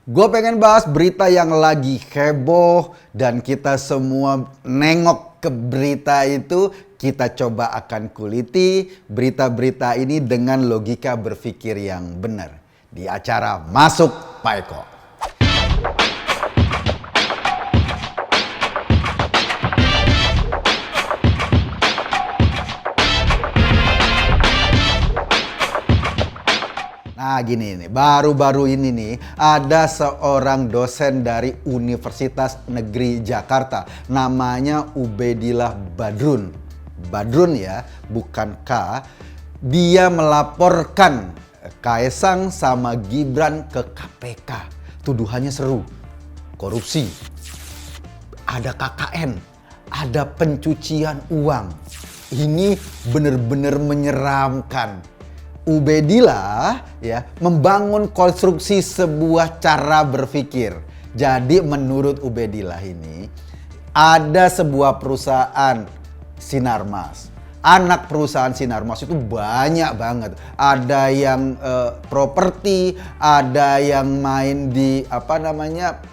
Gue pengen bahas berita yang lagi heboh dan kita semua nengok ke berita itu. Kita coba akan kuliti berita-berita ini dengan logika berpikir yang benar. Di acara Masuk Pak Eko. Nah gini nih, baru-baru ini nih ada seorang dosen dari Universitas Negeri Jakarta. Namanya Ubedillah Badrun. Badrun ya, bukan K. Dia melaporkan Kaesang sama Gibran ke KPK. Tuduhannya seru. Korupsi. Ada KKN. Ada pencucian uang. Ini benar-benar menyeramkan. Ubedillah ya membangun konstruksi sebuah cara berpikir. Jadi menurut Ubedillah ini ada sebuah perusahaan Sinarmas. Anak perusahaan Sinarmas itu banyak banget. Ada yang properti, ada yang main di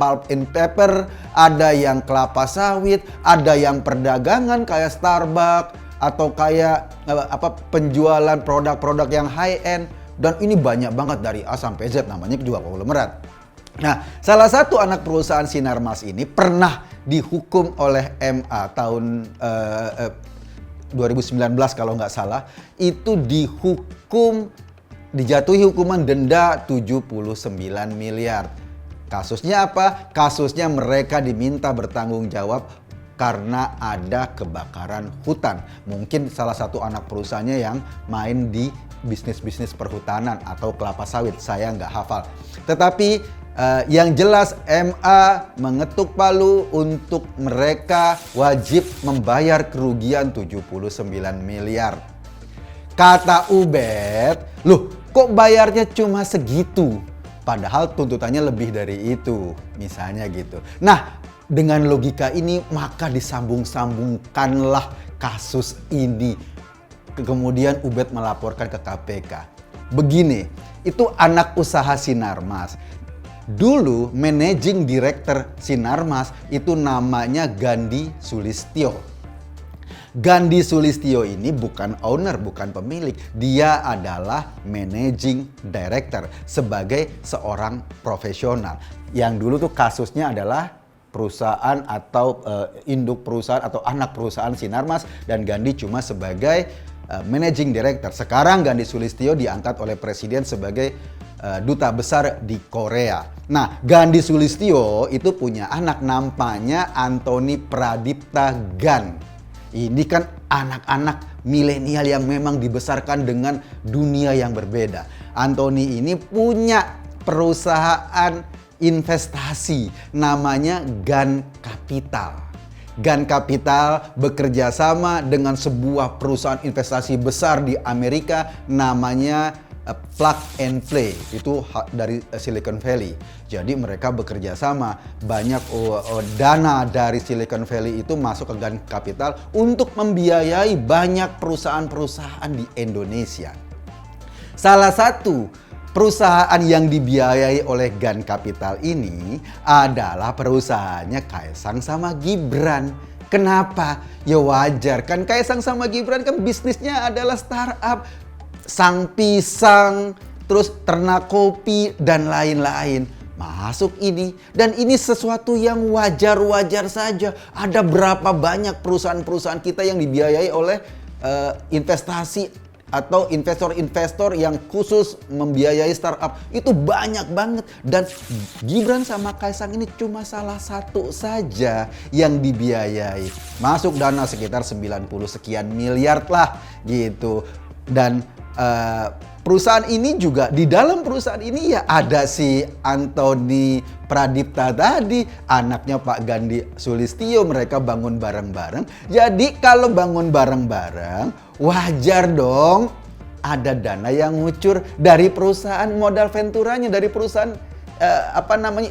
pulp and paper, ada yang kelapa sawit, ada yang perdagangan kayak Starbucks atau kayak penjualan produk-produk yang high end, dan ini banyak banget dari A sampai Z, namanya juga konglomerat. Nah, salah satu anak perusahaan Sinarmas ini pernah dihukum oleh MA tahun 2019 kalau nggak salah, itu dijatuhi hukuman denda 79 miliar. Kasusnya apa? Kasusnya mereka diminta bertanggung jawab karena ada kebakaran hutan. Mungkin salah satu anak perusahaannya yang main di bisnis-bisnis perhutanan atau kelapa sawit. Saya nggak hafal. Tetapi yang jelas MA mengetuk palu untuk mereka wajib membayar kerugian 79 miliar. Kata Ubed, loh kok bayarnya cuma segitu? Padahal tuntutannya lebih dari itu. Misalnya gitu. Nah, dengan logika ini maka disambung-sambungkanlah kasus ini. Kemudian Ubed melaporkan ke KPK. Begini, itu anak usaha Sinarmas. Dulu managing director Sinarmas itu namanya Gandhi Sulistyo. Gandhi Sulistyo ini bukan owner, bukan pemilik. Dia adalah managing director sebagai seorang profesional. Yang dulu tuh kasusnya adalah perusahaan atau induk perusahaan atau anak perusahaan Sinarmas, dan Gandhi cuma sebagai managing director. Sekarang Gandhi Sulistyo diangkat oleh presiden sebagai duta besar di Korea. Nah, Gandhi Sulistyo itu punya anak namanya Antony Pradipta Gan. Ini kan anak-anak milenial yang memang dibesarkan dengan dunia yang berbeda. Antony ini punya perusahaan investasi namanya Gan Capital. Gan Capital bekerja sama dengan sebuah perusahaan investasi besar di Amerika namanya Plug and Play, itu dari Silicon Valley. Jadi mereka bekerja sama, banyak dana dari Silicon Valley itu masuk ke Gan Capital untuk membiayai banyak perusahaan-perusahaan di Indonesia. Salah satu perusahaan yang dibiayai oleh Gan Capital ini adalah perusahaannya Kaesang sama Gibran. Kenapa? Ya wajar kan, Kaesang sama Gibran kan bisnisnya adalah startup. Sang pisang, terus ternak kopi, dan lain-lain. Masuk ini. Dan ini sesuatu yang wajar-wajar saja. Ada berapa banyak perusahaan-perusahaan kita yang dibiayai oleh investasi atau investor-investor yang khusus membiayai startup. Itu banyak banget. Dan Gibran sama Kaesang ini cuma salah satu saja yang dibiayai. Masuk dana sekitar 90 sekian miliar lah gitu. Dan perusahaan ini juga, di dalam perusahaan ini ya ada si Antony Pradipta tadi, anaknya Pak Gandhi Sulistyo. Mereka bangun bareng-bareng. Jadi kalau bangun bareng-bareng, wajar dong ada dana yang ngucur dari perusahaan modal venturanya, dari perusahaan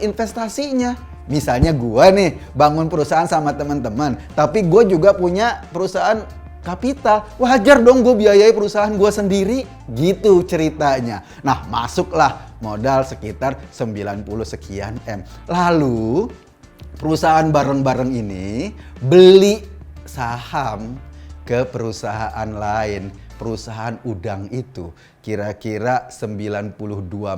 investasinya. Misalnya gue nih bangun perusahaan sama teman-teman, tapi gue juga punya perusahaan kapital, wajar dong gue biayai perusahaan gue sendiri, gitu ceritanya. Nah, masuklah modal sekitar 90 sekian M. Lalu perusahaan bareng-bareng ini beli saham ke perusahaan lain. Perusahaan udang itu kira-kira 92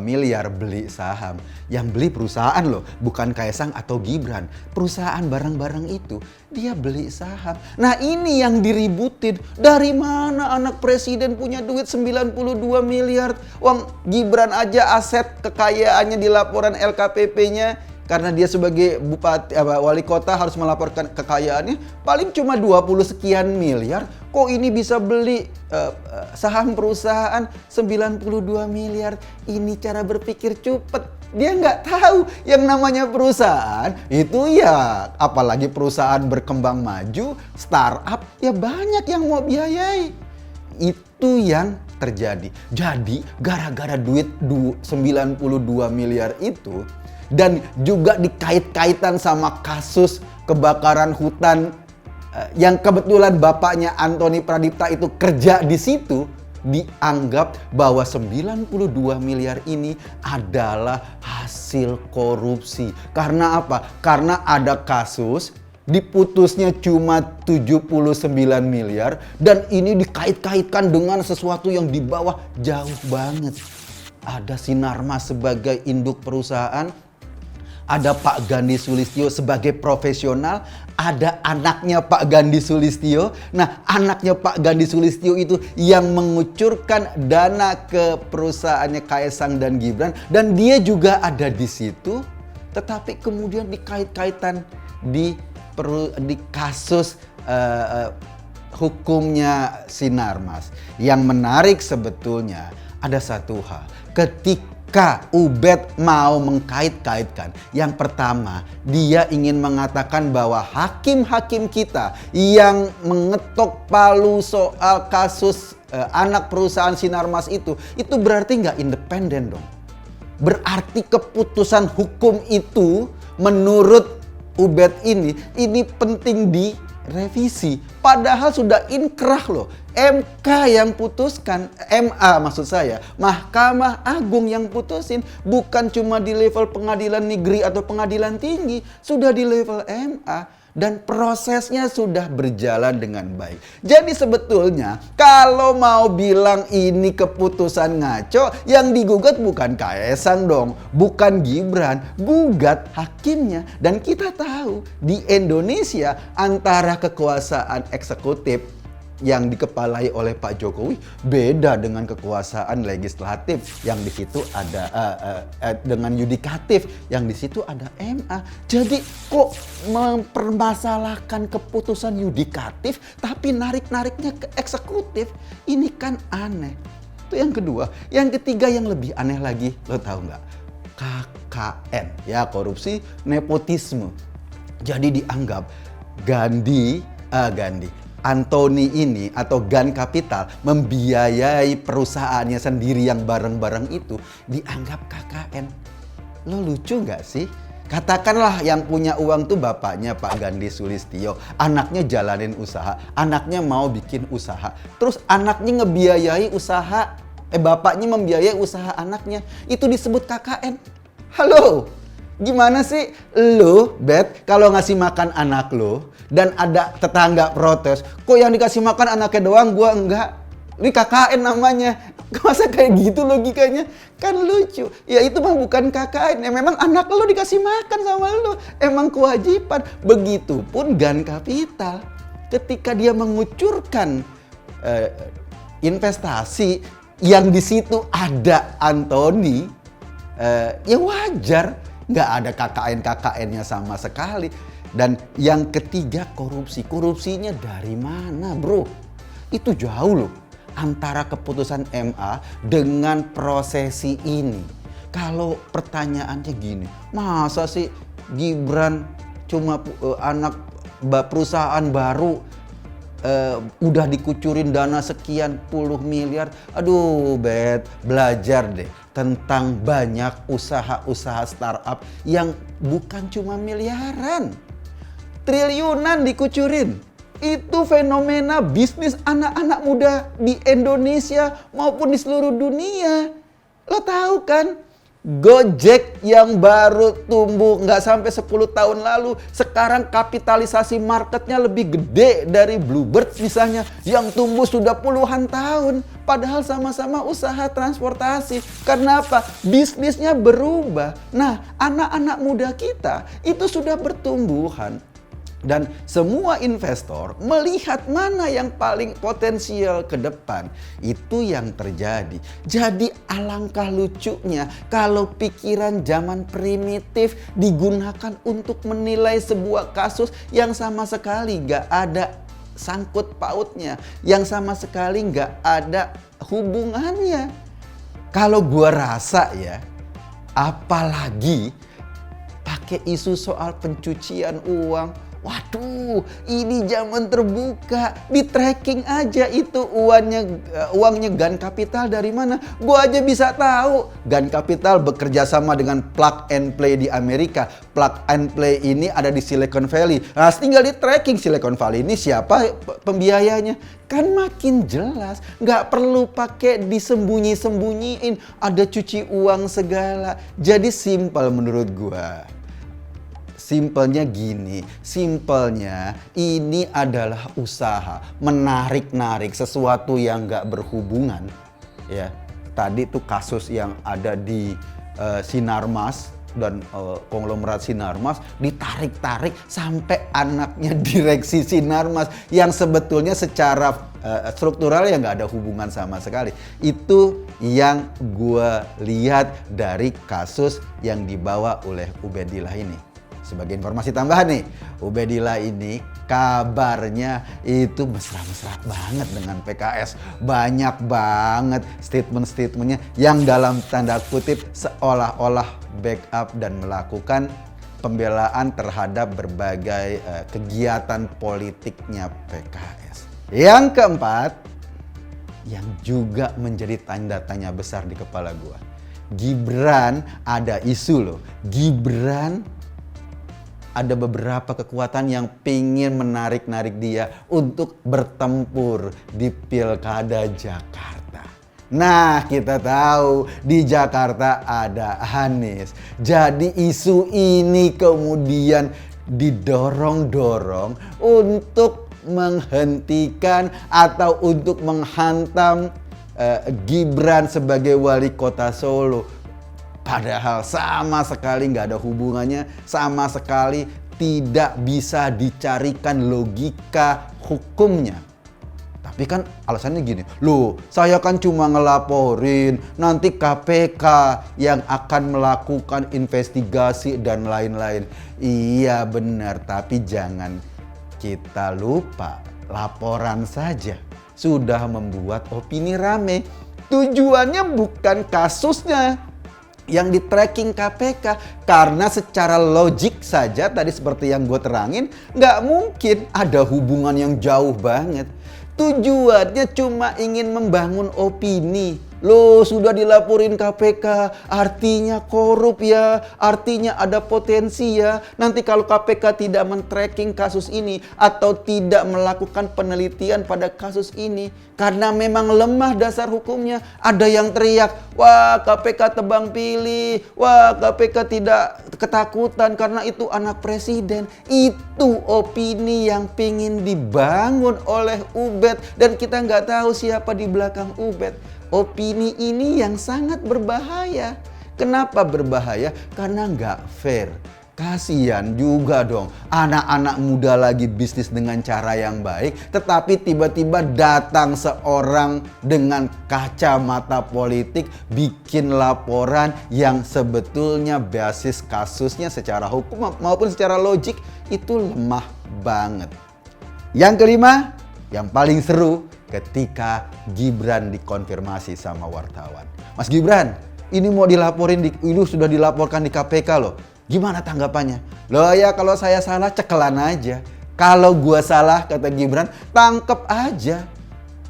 miliar beli saham. Yang beli perusahaan loh, bukan Kaesang atau Gibran. Perusahaan bareng-bareng itu dia beli saham. Nah ini yang diributin. Dari mana anak presiden punya duit 92 miliar? Wong Gibran aja aset kekayaannya di laporan LKPP-nya. Karena dia sebagai bupati, wali kota harus melaporkan kekayaannya paling cuma 20 sekian miliar. Kok ini bisa beli saham perusahaan 92 miliar? Ini cara berpikir cepet. Dia nggak tahu yang namanya perusahaan itu ya, apalagi perusahaan berkembang maju, startup, ya banyak yang mau biayai. Itu yang terjadi. Jadi gara-gara duit 92 miliar itu, dan juga dikait-kaitan sama kasus kebakaran hutan yang kebetulan bapaknya Antoni Pradipta itu kerja di situ, dianggap bahwa 92 miliar ini adalah hasil korupsi. Karena apa? Karena ada kasus diputusnya cuma 79 miliar dan ini dikait-kaitkan dengan sesuatu yang di bawah jauh banget. Ada Sinarmas sebagai induk perusahaan, ada Pak Gandhi Sulistyo sebagai profesional, ada anaknya Pak Gandhi Sulistyo. Nah, anaknya Pak Gandhi Sulistyo itu yang mengucurkan dana ke perusahaannya Kaesang dan Gibran, dan dia juga ada di situ, tetapi kemudian dikait-kaitan di kasus hukumnya Sinarmas. Yang menarik sebetulnya ada satu hal, ketika Ubed mau mengkait-kaitkan. Yang pertama, dia ingin mengatakan bahwa hakim-hakim kita yang mengetok palu soal kasus anak perusahaan Sinarmas itu berarti nggak independen dong. Berarti keputusan hukum itu menurut Ubed ini penting direvisi. Padahal sudah inkrah loh. MK yang putuskan, MA maksud saya, Mahkamah Agung yang putusin, bukan cuma di level pengadilan negeri atau pengadilan tinggi, sudah di level MA. Dan prosesnya sudah berjalan dengan baik. Jadi sebetulnya kalau mau bilang ini keputusan ngaco, yang digugat bukan Kaesang dong, bukan Gibran, gugat hakimnya. Dan kita tahu di Indonesia antara kekuasaan eksekutif yang dikepalai oleh Pak Jokowi beda dengan kekuasaan legislatif yang di situ ada dengan yudikatif yang di situ ada MA. Jadi kok mempermasalahkan keputusan yudikatif tapi narik-nariknya ke eksekutif? Ini kan aneh. Itu yang kedua. Yang ketiga yang lebih aneh lagi, lo tahu nggak? KKN, ya, korupsi nepotisme. Jadi dianggap Antoni ini atau Gan Capital membiayai perusahaannya sendiri yang bareng-bareng itu dianggap KKN. Lo lucu nggak sih? Katakanlah yang punya uang tuh bapaknya Pak Gandhi Sulistyo, anaknya jalanin usaha, anaknya mau bikin usaha, terus anaknya ngebiayai usaha, bapaknya membiayai usaha anaknya, itu disebut KKN. Halo? Gimana sih lo, Bet, kalau ngasih makan anak lo dan ada tetangga protes, kok yang dikasih makan anaknya doang, gua enggak? Ini KKN namanya. Masa kayak gitu logikanya? Kan lucu. Ya itu mah bukan KKN, ya memang anak lo dikasih makan sama lo, emang kewajiban. Begitupun Gan Capital, ketika dia mengucurkan investasi yang di situ ada Antoni, ya wajar. Nggak ada KKN-KKN-nya sama sekali. Dan yang ketiga korupsi. Korupsinya dari mana, bro? Itu jauh loh antara keputusan MA dengan prosesi ini. Kalau pertanyaannya gini, masa sih Gibran cuma anak perusahaan baru udah dikucurin dana sekian puluh miliar? Aduh, Bet, belajar deh tentang banyak usaha-usaha startup yang bukan cuma miliaran, triliunan dikucurin. Itu fenomena bisnis anak-anak muda di Indonesia maupun di seluruh dunia. Lo tahu kan? Gojek yang baru tumbuh nggak sampai 10 tahun lalu, sekarang kapitalisasi marketnya lebih gede dari Bluebird misalnya, yang tumbuh sudah puluhan tahun. Padahal sama-sama usaha transportasi. Karena apa? Bisnisnya berubah. Nah, anak-anak muda kita itu sudah bertumbuhan. Dan semua investor melihat mana yang paling potensial ke depan. Itu yang terjadi. Jadi alangkah lucunya kalau pikiran zaman primitif digunakan untuk menilai sebuah kasus yang sama sekali gak ada sangkut pautnya. Yang sama sekali gak ada hubungannya. Kalau gua rasa ya, apalagi pakai isu soal pencucian uang. Waduh, ini zaman terbuka, di tracking aja itu uangnya Gun Capital dari mana. Gua aja bisa tahu. Gun Capital bekerja sama dengan Plug and Play di Amerika. Plug and Play ini ada di Silicon Valley. Nah, tinggal di tracking Silicon Valley ini siapa pembiayanya. Kan makin jelas, nggak perlu pakai disembunyi-sembunyiin, ada cuci uang segala. Jadi simpel menurut gua. Simpelnya gini, simpelnya ini adalah usaha menarik-narik sesuatu yang nggak berhubungan. Ya, tadi tuh kasus yang ada di Sinarmas dan konglomerat Sinarmas ditarik-tarik sampai anaknya direksi Sinarmas yang sebetulnya secara struktural ya nggak ada hubungan sama sekali. Itu yang gue lihat dari kasus yang dibawa oleh Ubedillah ini. Sebagai informasi tambahan nih, Ubedillah ini kabarnya itu mesra-mesra banget dengan PKS. Banyak banget statement-statementnya yang dalam tanda kutip seolah-olah backup dan melakukan pembelaan terhadap berbagai kegiatan politiknya PKS. Yang keempat, yang juga menjadi tanda tanya besar di kepala gua. Gibran, ada isu loh. Gibran ada beberapa kekuatan yang pingin menarik-narik dia untuk bertempur di Pilkada Jakarta. Nah, kita tahu di Jakarta ada Anies. Jadi isu ini kemudian didorong-dorong untuk menghentikan atau untuk menghantam Gibran sebagai wali kota Solo. Padahal sama sekali nggak ada hubungannya, sama sekali tidak bisa dicarikan logika hukumnya. Tapi kan alasannya gini, loh saya kan cuma ngelaporin, nanti KPK yang akan melakukan investigasi dan lain-lain. Iya benar, tapi jangan kita lupa, laporan saja sudah membuat opini rame. Tujuannya bukan kasusnya yang di tracking KPK, karena secara logik saja tadi seperti yang gue terangin nggak mungkin ada hubungan yang jauh banget. Tujuannya cuma ingin membangun opini. Loh sudah dilaporin KPK, artinya korup ya, artinya ada potensi ya. Nanti kalau KPK tidak men-tracking kasus ini atau tidak melakukan penelitian pada kasus ini, karena memang lemah dasar hukumnya, ada yang teriak, wah KPK tebang pilih, wah KPK tidak ketakutan karena itu anak presiden. Itu opini yang pingin dibangun oleh Ubed dan kita nggak tahu siapa di belakang Ubed. Opini ini yang sangat berbahaya. Kenapa berbahaya? Karena nggak fair. Kasian juga dong anak-anak muda lagi bisnis dengan cara yang baik, tetapi tiba-tiba datang seorang dengan kacamata politik bikin laporan yang sebetulnya basis kasusnya secara hukum maupun secara logik itu lemah banget. Yang kelima, yang paling seru ketika Gibran dikonfirmasi sama wartawan. Mas Gibran, ini mau dilaporin, ini sudah dilaporkan di KPK loh. Gimana tanggapannya? Loh ya kalau saya salah cekelan aja. Kalau gua salah kata Gibran, tangkep aja.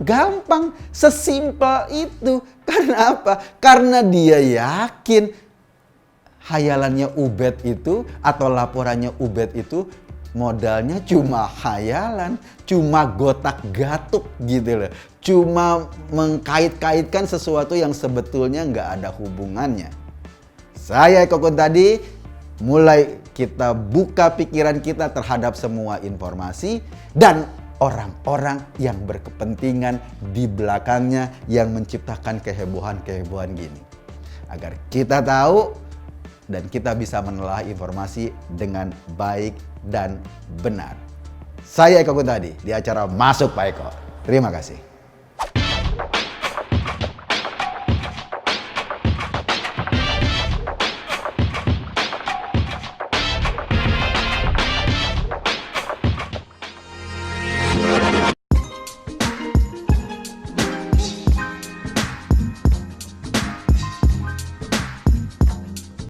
Gampang, sesimpel itu. Karena apa? Karena dia yakin hayalannya Ubed itu atau laporannya Ubed itu modalnya cuma khayalan, cuma gotak-gatuk gitu loh. Cuma mengkait-kaitkan sesuatu yang sebetulnya nggak ada hubungannya. Saya Eko Kuntadi, mulai kita buka pikiran kita terhadap semua informasi dan orang-orang yang berkepentingan di belakangnya yang menciptakan kehebohan-kehebohan gini. Agar kita tahu dan kita bisa menelaah informasi dengan baik dan benar. Saya Eko Kuntadi di acara Masuk Pak Eko. Terima kasih.